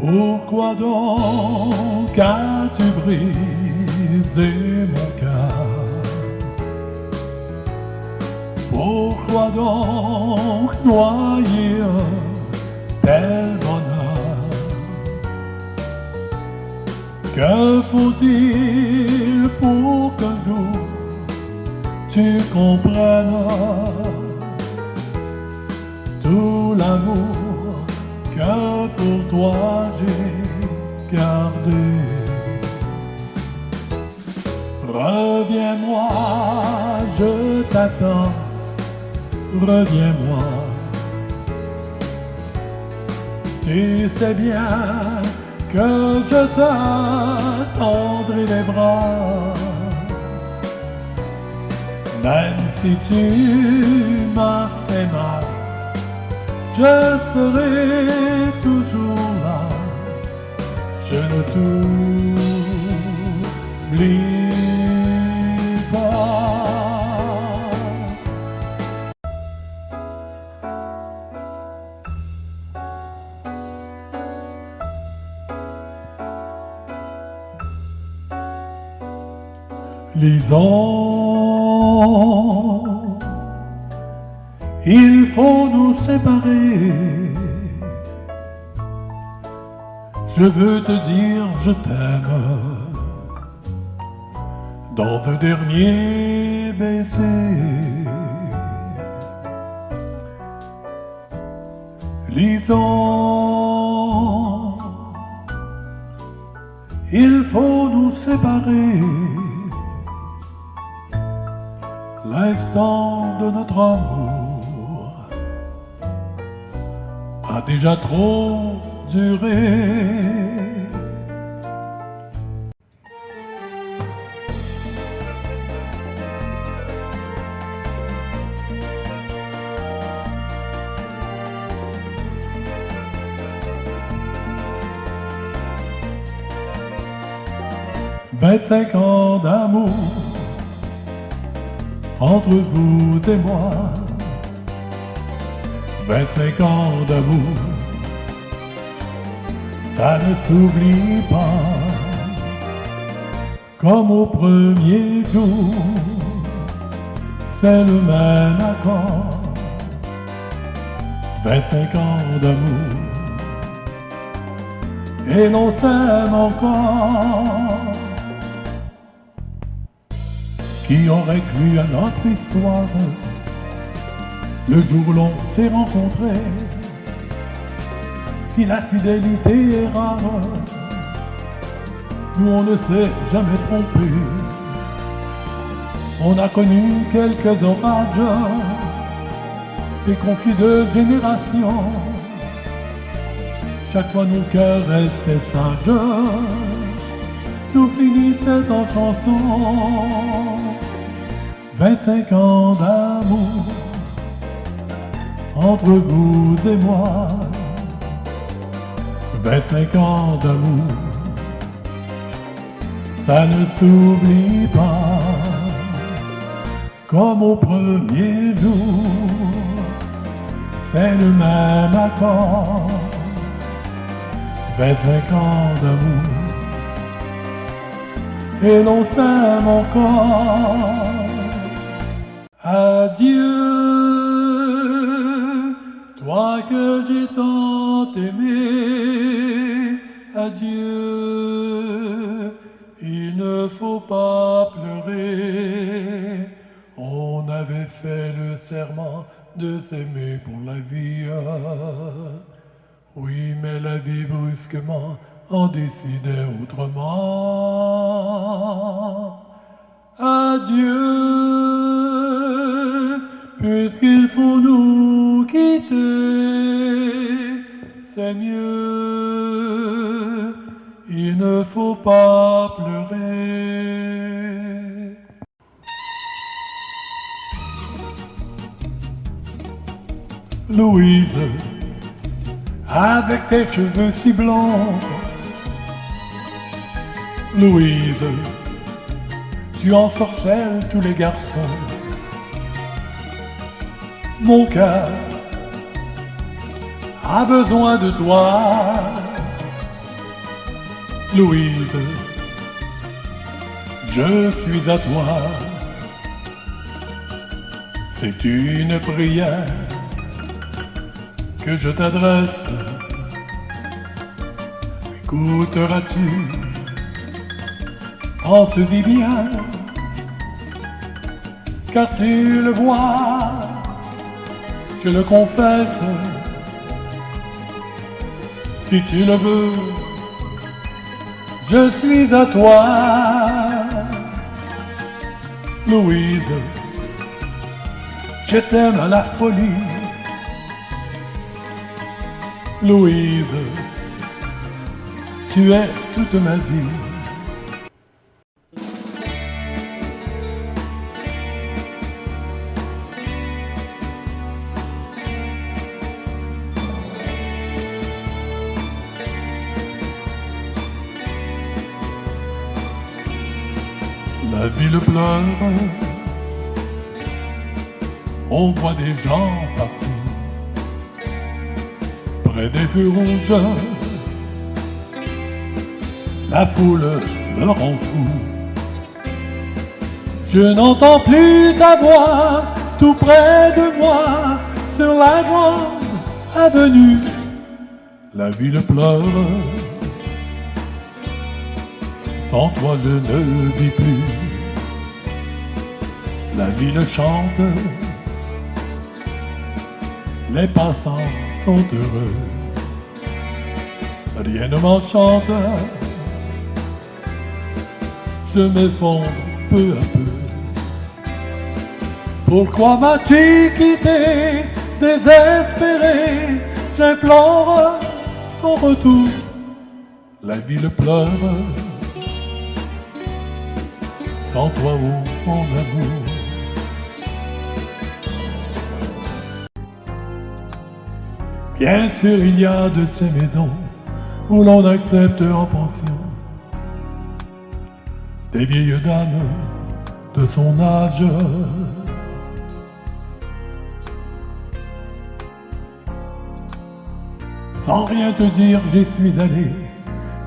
Pourquoi donc as-tu brisé mon cœur? Pourquoi donc noyer tel bonheur? Que faut-il pour qu'un jour tu comprennes tout l'amour que pour toi j'ai gardé? Reviens-moi, je t'attends, reviens-moi. Tu sais bien que je te tendrai les bras, même si tu m'as fait mal, je serai toujours là, je ne t'oublie pas. Lisons, il faut nous séparer. Je veux te dire je t'aime dans un dernier baiser. Lisons, il faut nous séparer. L'instant de notre amour a déjà trop duré. 25 ans d'amour entre vous et moi, 25 ans d'amour, ça ne s'oublie pas. Comme au premier jour, c'est le même accord. 25 ans d'amour, et l'on s'aime encore. Qui aurait cru à notre histoire le jour où l'on s'est rencontrés? Si la fidélité est rare, nous on ne s'est jamais trompé. On a connu quelques orages et conflits de génération. Chaque fois nos cœurs restaient sages, tout finissait en chanson. 25 ans d'amour entre vous et moi, 25 ans d'amour, ça ne s'oublie pas. Comme au premier jour, c'est le même accord. 25 ans d'amour, et l'on s'aime encore. Adieu, toi que j'ai tant aimé. Adieu, il ne faut pas pleurer. On avait fait le serment de s'aimer pour la vie. Oui, mais la vie brusquement en décidait autrement. Adieu, puisqu'il faut nous quitter, c'est mieux, il ne faut pas pleurer. Louise, avec tes cheveux si blancs, Louise, tu ensorcelles tous les garçons. Mon cœur a besoin de toi, Louise, je suis à toi. C'est une prière que je t'adresse. Écouteras-tu? Pense-y bien, car tu le vois, je le confesse. Si tu le veux, je suis à toi. Louise, je t'aime à la folie. Louise, tu es toute ma vie. La ville pleure, on voit des gens partout, près des feux rouges, la foule me rend fou. Je n'entends plus ta voix tout près de moi, sur la grande avenue, la ville pleure. Sans toi je ne vis plus. La ville chante, les passants sont heureux. Rien ne m'enchante, je m'effondre peu à peu. Pourquoi m'as-tu quitté, désespéré? J'implore ton retour. La ville pleure. Sans toi, oh mon amour. Bien sûr, il y a de ces maisons où l'on accepte en pension des vieilles dames de son âge. Sans rien te dire, j'y suis allé,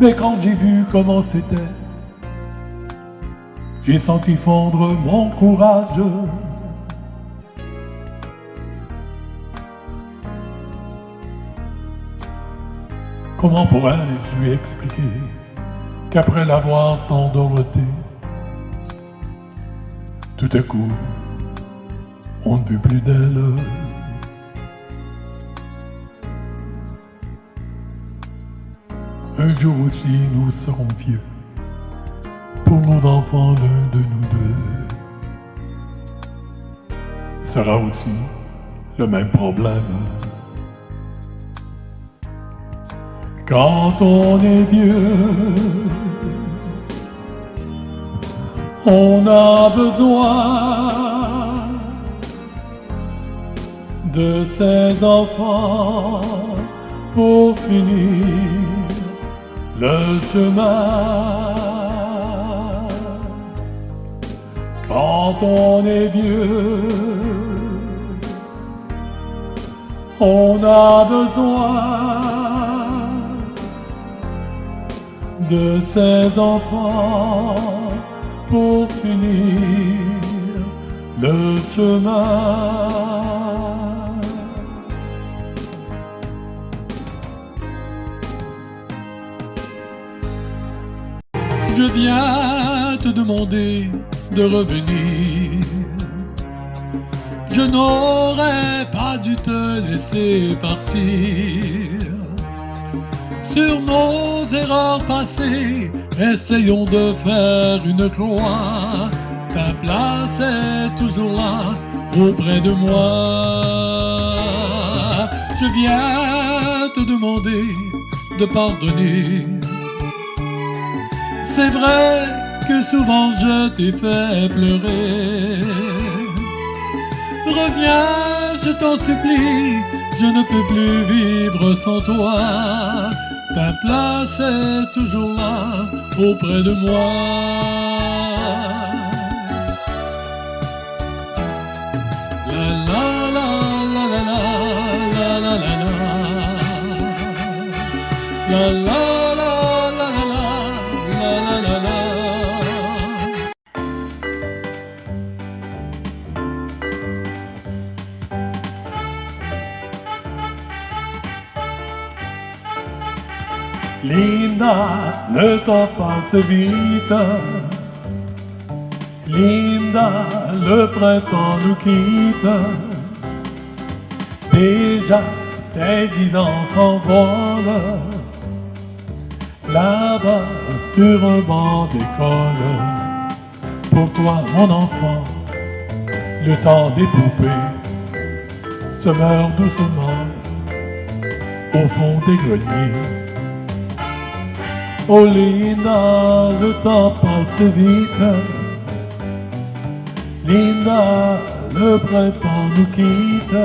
mais quand j'ai vu comment c'était, j'ai senti fondre mon courage. Comment pourrais-je lui expliquer qu'après l'avoir tant dorloté, tout à coup, on ne veut plus d'elle. Un jour aussi nous serons vieux, pour nos enfants l'un de nous deux sera aussi le même problème. Quand on est vieux, on a besoin de ses enfants pour finir le chemin. Quand on est vieux, on a besoin de ses enfants pour finir le chemin. Je viens te demander de revenir. Je n'aurais pas dû te laisser partir. Sur nos erreurs passées, essayons de faire une croix. Ta place est toujours là, auprès de moi. Je viens te demander de pardonner. C'est vrai que souvent je t'ai fait pleurer. Reviens, je t'en supplie, je ne peux plus vivre sans toi. Ta place est toujours là, auprès de moi. La la la la la la la la la la la la la la la la Linda, le temps passe vite. Linda, le printemps nous quitte. Déjà, tes 10 ans s'envolent. Là-bas, sur un banc d'école. Pour toi, mon enfant, le temps des poupées se meurt doucement au fond des greniers. Oh Linda, le temps passe vite. Linda, le printemps nous quitte.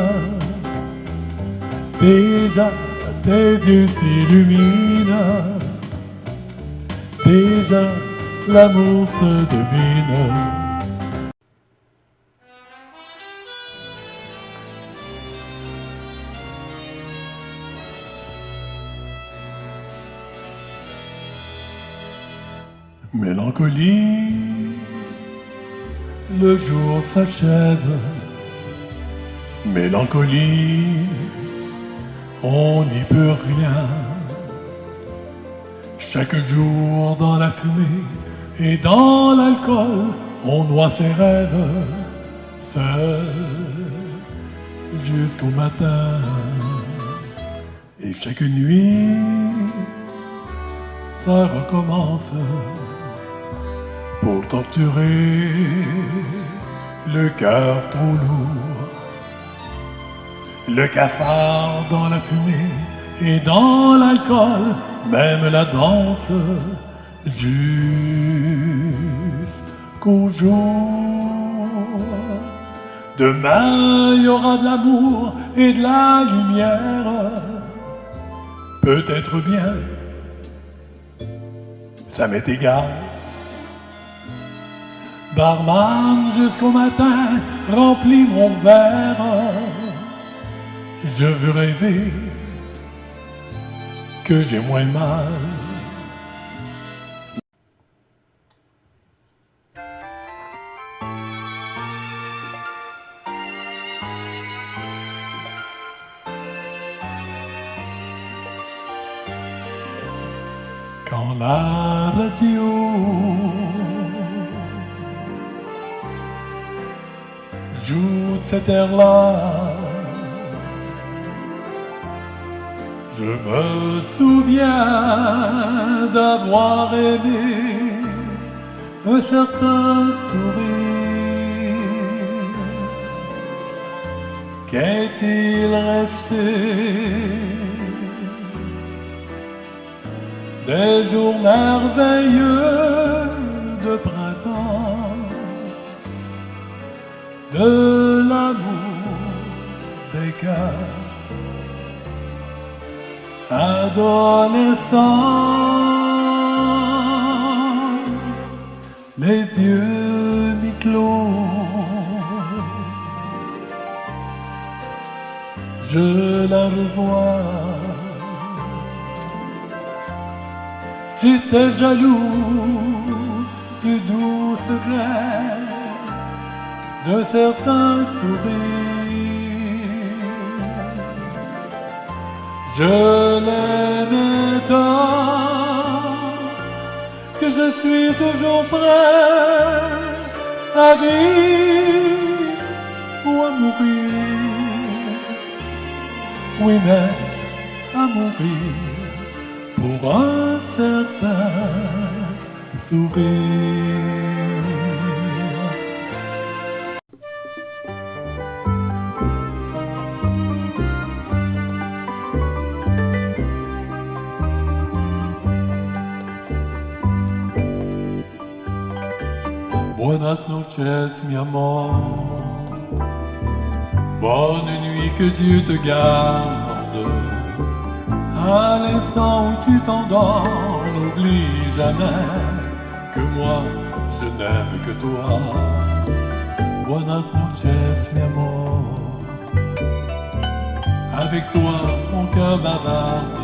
Déjà, tes yeux s'illuminent. Déjà, l'amour se devine. Mélancolie, le jour s'achève. Mélancolie, on n'y peut rien. Chaque jour dans la fumée et dans l'alcool, on noie ses rêves, seul jusqu'au matin. Et chaque nuit, ça recommence pour torturer le cœur trop lourd. Le cafard dans la fumée et dans l'alcool, même la danse jusqu'au jour. Demain, il y aura de l'amour et de la lumière. Peut-être bien, ça m'est égal. Barman, jusqu'au matin, remplis mon verre. Je veux rêver que j'ai moins mal. Quand la radio joue cet air-là, je me souviens d'avoir aimé un certain sourire. Qu'est-il resté des jours merveilleux de printemps, de l'amour des cœurs adolescents, les yeux mi-clos, je la revois. J'étais jaloux du doux secret de certains sourires. Je l'aimais tant que je suis toujours prêt à vivre ou à mourir. Oui, mais à mourir pour un certain sourire. Buenas noches, mi amor. Bonne nuit, que Dieu te garde. À l'instant où tu t'endors, n'oublie jamais que moi, je n'aime que toi. Buenas noches, mi amor. Avec toi, mon cœur bavarde.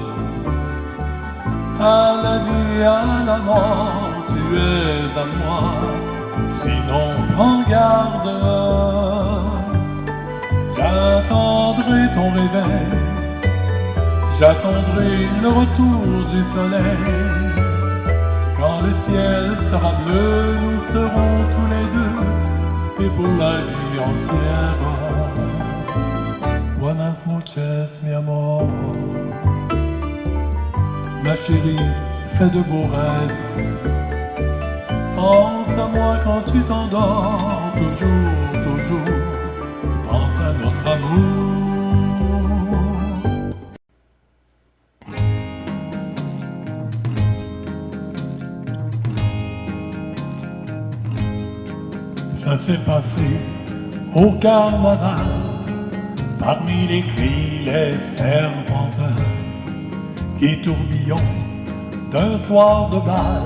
À la vie, à la mort, tu es à moi. Sinon, prends garde. J'attendrai ton réveil. J'attendrai le retour du soleil. Quand le ciel sera bleu, nous serons tous les deux, et pour la vie entière. Buenas noches, mi amor. Ma chérie, fais de beaux rêves. Pense à moi quand tu t'endors, toujours, toujours. Pense à notre amour. Ça s'est passé au carnaval, parmi les cris, les serpentins qui tourbillonnent d'un soir de bal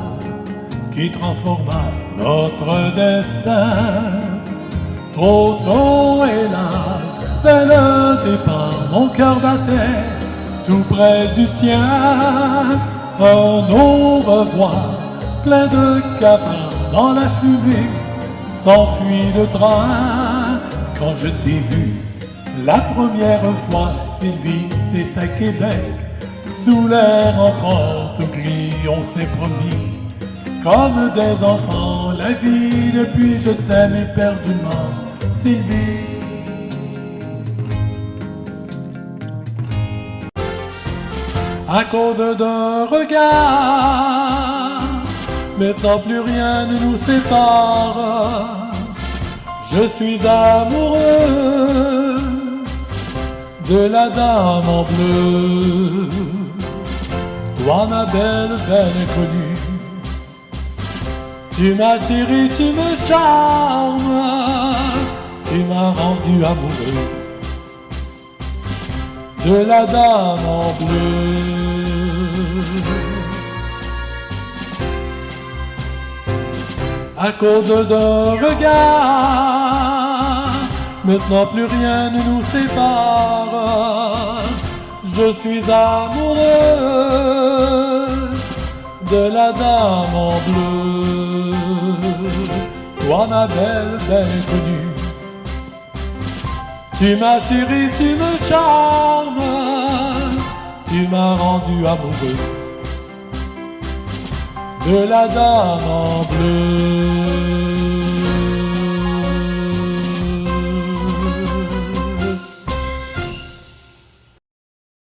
qui transforma notre destin. Trop tôt, hélas, dès le départ, mon cœur battait tout près du tien. Un au revoir, plein de cafards dans la fumée, s'enfuit le train. Quand je t'ai vu la première fois, Sylvie, c'est à Québec, sous l'air en porte gris, on s'est promis comme des enfants la vie. Depuis je t'aime éperdument, Sylvie. À cause d'un regard, maintenant plus rien ne nous sépare. Je suis amoureux de la dame en bleu. Toi ma belle, belle inconnue, tu m'attires, tu me charmes, tu m'as rendu amoureux de la dame en bleu. À cause d'un regard, maintenant plus rien ne nous sépare. Je suis amoureux de la dame en bleu. Toi ma belle, belle inconnue, tu m'attires, tu me charmes, tu m'as rendu amoureux de la dame en bleu.